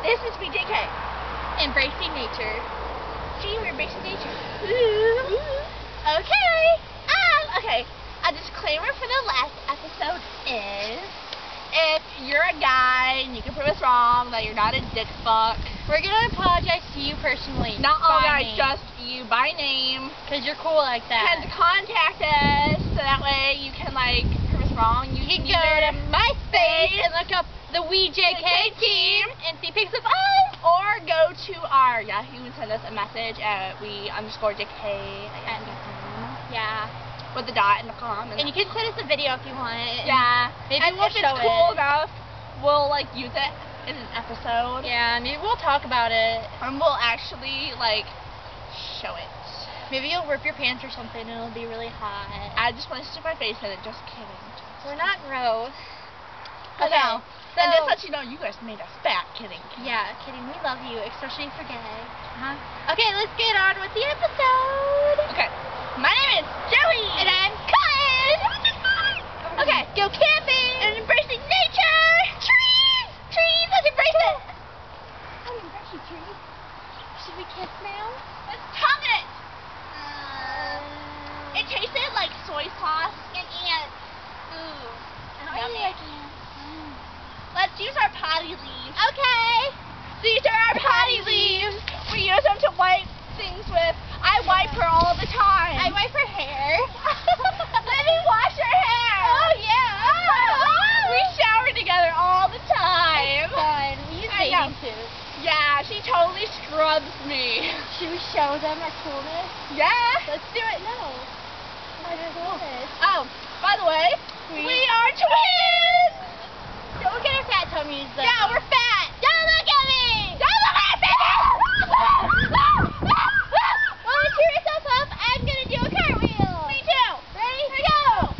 This is BJK. Embracing nature. See, we're embracing nature. Ooh. Okay. Okay. A disclaimer for the last episode is, if you're a guy and you can prove us wrong, that you're not a dick fuck. We're gonna apologize to you personally. Not all guys, name. just you by name. Cause you're cool like that. Can contact us so that way you can like prove us wrong. You can go to MySpace and look up the WeJK team and see pics of us. Or go to our Yahoo and send us a message at we_JK Yeah. with the dot and the com. And you can send us a video if you want. Yeah. Maybe and we'll if show it's cool it. enough, we'll like use it in an episode. Yeah, maybe we'll talk about it. And we'll actually like show it. Maybe you'll rip your pants or something and it'll be really hot. I just want to stick my face in it. Just kidding. We're not gross. Okay. So, and just let you know, you guys made us fat. Kidding. Yeah, kidding. We love you, especially if you're gay. Okay, let's get on with the episode. Okay. My name is Joey. And I'm Kolten. Okay. Go camping And embracing nature. trees. Trees. Let's embrace it. I'm embracing trees. Should we kiss now? Let's tongue it. It tasted like soy sauce and ants. Ooh. I Yummy. like ants. Let's use our potty leaves. Okay. These are our potty leaves. We use them to wipe things with. I wipe her all the time. I wipe her hair. Let me wash her hair. Oh, yeah. We shower together all the time. It's fun. We use I know. bathing suits. Yeah, she totally scrubs me. Should we show them our coolness? Yeah. Let's do it. No. Our coolness. Oh, by the way, we are twins. Don't look at our fat tummies, though. Yeah, we're fat. Don't look at me. Don't look at me. Well, cheer yourself up. I'm going to do a cartwheel. Me too. Ready? Here we go.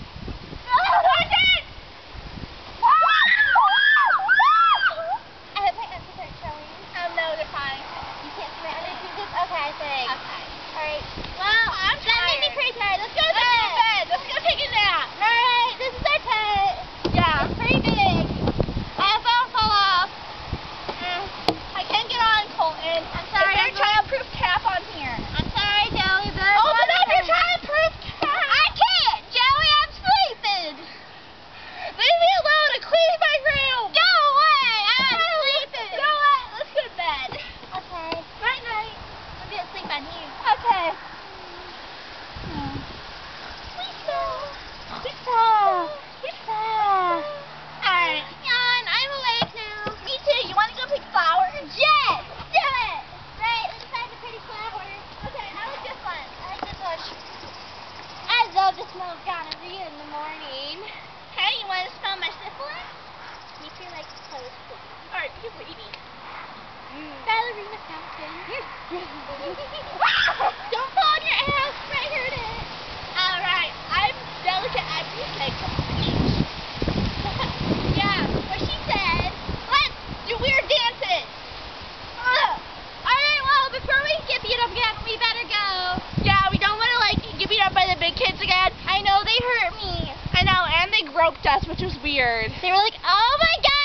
I hope my ankles aren't showing. No, they're fine. You can't see my underpieces? Okay, thanks. Okay. Alright. Well, I'm that made me tired. pretty tired. Let's go to Let's go to bed. bed. Let's go take a nap. Alright, this is our pet. Yeah. It's pretty big. I hope I don't fall off. I can't get on, Colton. I'm sorry, Is there I'm a childproof cap on here? I'm sorry, Joey, but Open up your childproof cap. I can't, Joey. I'm sleeping. Leave me alone and clean my room. Go away. I'm sleeping. You know what? Let's go to bed. Okay. Night night. I'm going to sleep on you. Okay. Sleep now. Sleep well. Sleep well. Alright. Yawn. I'm awake now. Me too. You want to go pick flowers? Yes. Do it. Right. Let's find a pretty flower. Okay, I like this one. I like this one. I love the smell of gonorrhea in the morning. Hey, you want to smell my syphilis? Me too, like toast. Alright, you lady. Ballerina fountain. Don't fall on your ass. I heard it. Alright, I'm delicate at music. Yeah, what she said. Let's do weird dances. Alright, well, before we get beat up again, we better go. Yeah, we don't want to like get beat up by the big kids again. I know they hurt me. I know, and they groped us, which was weird. They were like, oh my god.